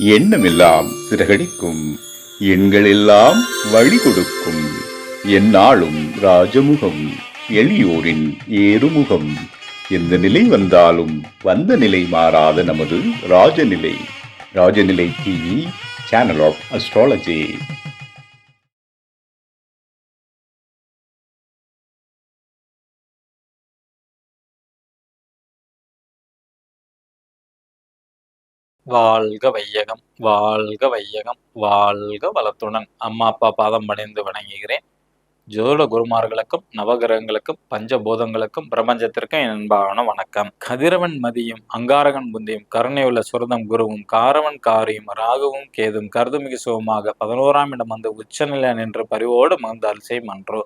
எண்ணமெல்லாம் சிறகடிக்கும், எண்களெல்லாம் வழி கொடுக்கும், எந்நாளும் ராஜமுகம், எளியோரின் ஏறுமுகம். எந்த நிலை வந்தாலும் வந்த நிலை மாறாத நமது Rajanilai. Rajanilai TV, channel of astrology. வாழ்க வையகம், வாழ்க வையகம், வாழ்க வளத்துடன் அம்மா அப்பா பாதம் பணிந்து வணங்குகிறேன். ஜோதிட குருமார்களுக்கும் நவகிரகங்களுக்கும் பஞ்சபூதங்களுக்கும் பிரபஞ்சத்திற்கும் என் அன்பான வணக்கம். கதிரவன் மதியும் அங்காரகன் புந்தியும் கருணையுள்ள சுரதம் குருவும் காரவன் காரியும் ராகுவும் கேதும் கருதுமிகு சுகமாக 11ஆம் இடம் வந்து உச்சநிலை நின்று பரிவோடு மகிழ்ந்து அல்சை மன்றோ.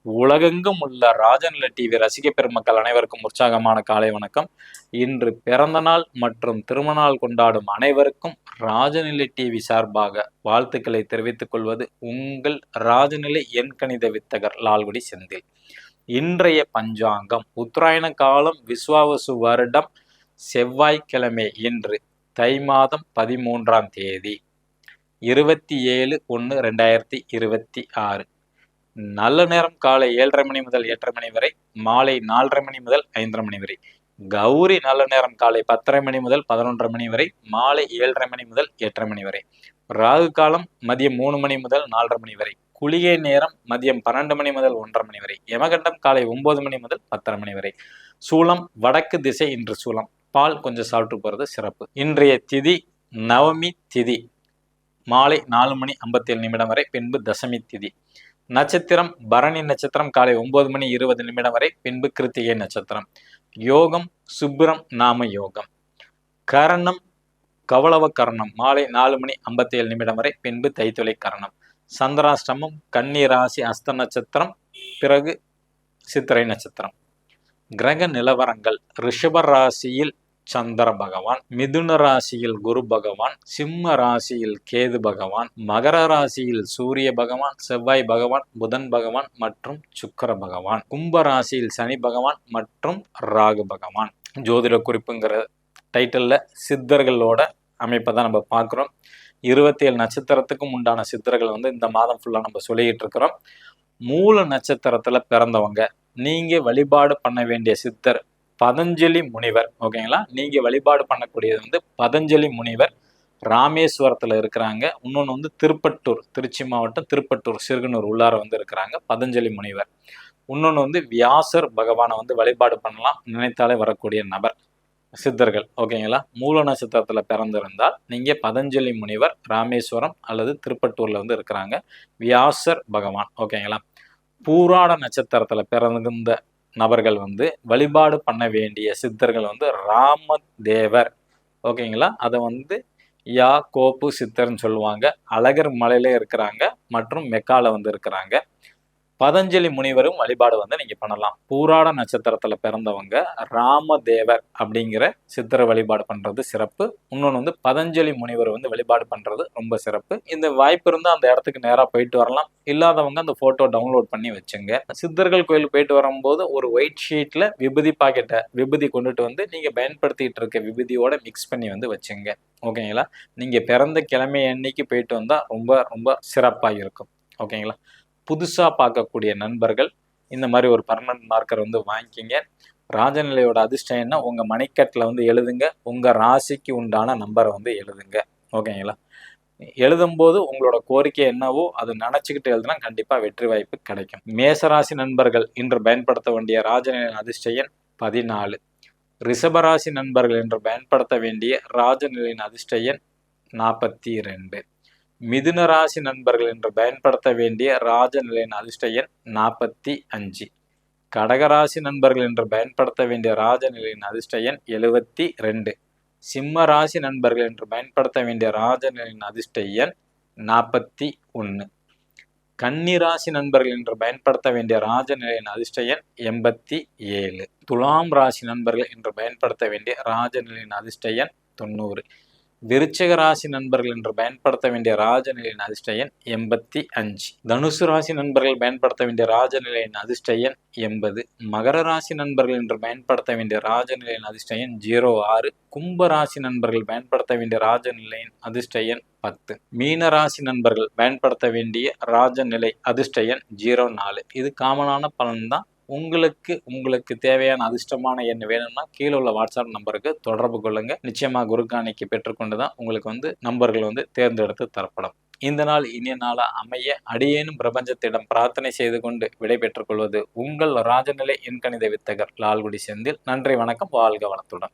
உலகெங்கும் உள்ள ராஜநிலை டிவி ரசிக பெருமக்கள் அனைவருக்கும் உற்சாகமான காலை வணக்கம். இன்று பிறந்த நாள் மற்றும் திருமண நாள் கொண்டாடும் அனைவருக்கும் ராஜநிலை டிவி சார்பாக வாழ்த்துக்களை தெரிவித்துக் கொள்வது உங்கள் ராஜநிலை எண்கணித வித்தகர் லால்குடி செந்தில். இன்றைய பஞ்சாங்கம் உத்தராயண காலம் விஸ்வாவசு வருடம் செவ்வாய்க்கிழமை, இன்று தை மாதம் 13ஆம் தேதி 27/1/2026. நல்ல நேரம் காலை 7:30 மணி முதல் 8:30 மணி வரை, மாலை 4:30 மணி முதல் 5:30 மணி வரை. கௌரி நல்ல நேரம் காலை 10:30 மணி முதல் 11:30 மணி வரை, மாலை 7:30 மணி முதல் 8:30 மணி வரை. ராகு காலம் மதியம் 3 மணி முதல் 4:30 மணி வரை. குளிகை நேரம் மதியம் 12 மணி முதல் 1:30 மணி வரை. யமகண்டம் காலை 9 மணி முதல் 10:30 மணி வரை. சூலம் வடக்கு திசை. இன்று சூலம். பால் கொஞ்சம் சாப்பிட்டு போறது சிறப்பு. இன்றைய திதி நவமி திதி மாலை 4:57 வரை, பின்பு தசமி திதி. நட்சத்திரம் பரணி நட்சத்திரம் காலை 9:20 வரை, பின்பு கிருத்திகை நட்சத்திரம். யோகம் சுப்பிரம் நாம யோகம். கரணம் கவளவ கரணம் மாலை 4:57 வரை, பின்பு தைத்துளை கரணம். சந்திராஷ்டமம் கன்னி ராசி அஸ்த நட்சத்திரம், பிறகு சித்திரை நட்சத்திரம். கிரக நிலவரங்கள்: ரிஷப ராசியில் சந்திர பகவான், மிதுன ராசியில் குரு பகவான், சிம்ம ராசியில் கேது பகவான், மகர ராசியில் சூரிய பகவான், செவ்வாய் பகவான், புதன் பகவான் மற்றும் சுக்கிர பகவான், கும்ப ராசியில் சனி பகவான் மற்றும் ராகு பகவான். ஜோதிட குறிப்புங்கிற டைட்டில்ல சித்தர்களோட அமைப்பை தான் நம்ம பார்க்குறோம். 27 நட்சத்திரத்துக்கும் உண்டான சித்தர்கள் இந்த மாதம் ஃபுல்லாக நம்ம சொல்லிக்கிட்டு இருக்கிறோம். மூல நட்சத்திரத்துல பிறந்தவங்க நீங்க வழிபாடு பண்ண வேண்டிய சித்தர் பதஞ்சலி முனிவர். ஓகேங்களா? நீங்க வழிபாடு பண்ணக்கூடியது பதஞ்சலி முனிவர். ராமேஸ்வரத்துல இருக்கிறாங்க. இன்னொன்று திருப்பட்டூர், திருச்சி மாவட்டம் திருப்பட்டூர் சிறுகனூர் உள்ளார இருக்கிறாங்க பதஞ்சலி முனிவர். இன்னொன்று வியாசர் பகவானை வழிபாடு பண்ணலாம் நினைத்தாலே வரக்கூடிய நபர் சித்தர்கள். ஓகேங்களா? மூல நட்சத்திரத்துல பிறந்திருந்தால் நீங்க பதஞ்சலி முனிவர் ராமேஸ்வரம் அல்லது திருப்பட்டூர்ல இருக்கிறாங்க வியாசர் பகவான். ஓகேங்களா? பூராட நட்சத்திரத்துல பிறந்த நபர்கள் வழிபாடு பண்ண வேண்டிய சித்தர்கள் ராமதேவர். ஓகேங்களா? அதை யா கோப்பு சித்தர்ன்னு சொல்லுவாங்க. அழகர் மலையில இருக்கிறாங்க மற்றும் மெக்கால இருக்கிறாங்க. பதஞ்சலி முனிவரும் வழிபாடு நீங்க பண்ணலாம். பூராட நட்சத்திரத்துல பிறந்தவங்க ராமதேவர் அப்படிங்கிற சித்தரை வழிபாடு பண்றது சிறப்பு. இன்னொன்று பதஞ்சலி முனிவர் வழிபாடு பண்றது ரொம்ப சிறப்பு. இந்த வாய்ப்பு இருந்தால் அந்த இடத்துக்கு நேராக போயிட்டு வரலாம். இல்லாதவங்க அந்த போட்டோ டவுன்லோட் பண்ணி வச்சுங்க. சித்தர்கள் கோயிலுக்கு போயிட்டு வரும்போது ஒரு ஒயிட் ஷீட்ல விபூதி பாக்கெட்டை விபூதி கொண்டுட்டு நீங்க பயன்படுத்திட்டு இருக்க விபூதியோட மிக்ஸ் பண்ணி வச்சுங்க. ஓகேங்களா? நீங்க பிறந்த கிழமை அன்னைக்கு போயிட்டு வந்தா ரொம்ப ரொம்ப சிறப்பாக இருக்கும். ஓகேங்களா? புதுசாக பார்க்கக்கூடிய நண்பர்கள் இந்த மாதிரி ஒரு பர்மனன்ட் மார்க்கர் வாங்கிக்கிங்க. ராஜநிலையோட அதிர்ஷ்டம் என்ன உங்கள் மணிக்கட்டில் எழுதுங்க. உங்கள் ராசிக்கு உண்டான நம்பரை எழுதுங்க. ஓகேங்களா? எழுதும்போது உங்களோட கோரிக்கை என்னவோ அதை நினச்சிக்கிட்டு எழுதுனா கண்டிப்பாக வெற்றி வாய்ப்பு கிடைக்கும். மேசராசி நண்பர்கள் இன்று பயன்படுத்த வேண்டிய ராஜநிலை அதிர்ஷ்ட எண் 14. ரிஷபராசி நண்பர்கள் இன்று பயன்படுத்த வேண்டிய ராஜநிலையின் அதிர்ஷ்ட எண் 42. மிதுன ராசி நண்பர்கள் என்று பயன்படுத்த வேண்டிய ராஜநிலையின் அதிர்ஷ்ட எண் 45. கடகராசி நண்பர்கள் என்று பயன்படுத்த வேண்டிய ராஜநிலையின் அதிர்ஷ்ட எண் 72. சிம்ம ராசி நண்பர்கள் என்று பயன்படுத்த வேண்டிய ராஜநிலையின் அதிர்ஷ்ட எண் 41. கன்னி ராசி நண்பர்கள் என்று பயன்படுத்த வேண்டிய ராஜநிலையின் அதிர்ஷ்ட எண் 87. துலாம் ராசி நண்பர்கள் என்று பயன்படுத்த வேண்டிய ராஜநிலையின் அதிர்ஷ்ட எண் 90. விருச்சிக ராசி நண்பர்கள் என்று பயன்படுத்த வேண்டிய ராஜநிலையின் அதிர்ஷ்ட எண் 85. தனுசு ராசி நண்பர்கள் பயன்படுத்த வேண்டிய ராஜநிலையின் அதிர்ஷ்ட எண் 80. மகர ராசி நண்பர்கள் என்று பயன்படுத்த வேண்டிய ராஜநிலையின் அதிர்ஷ்ட எண் 06. கும்ப ராசி நண்பர்கள் பயன்படுத்த வேண்டிய ராஜநிலையின் அதிர்ஷ்ட எண் 10. மீன ராசி நண்பர்கள் பயன்படுத்த வேண்டிய ராஜநிலை அதிர்ஷ்ட எண் 04. இது காமனான பலன் தான். உங்களுக்கு தேவையான அதிர்ஷ்டமான எண் வேணும்னா கீழே உள்ள வாட்ஸ்அப் நம்பருக்கு தொடர்பு கொள்ளுங்க. நிச்சயமா குருக்காணிக்கு பெற்றுக்கொண்டுதான் உங்களுக்கு நம்பர்கள் தேர்ந்தெடுத்து தரப்படும். இந்த நாள் இனிய நாளா அமைய அடியேனும் பிரபஞ்சத்திடம் பிரார்த்தனை செய்து கொண்டு விடை பெற்றுக் கொள்வது உங்கள் ராஜநிலை எண்கணித வித்தகர் லால்குடி செந்தில். நன்றி, வணக்கம், வாழ்க வளத்துடன்.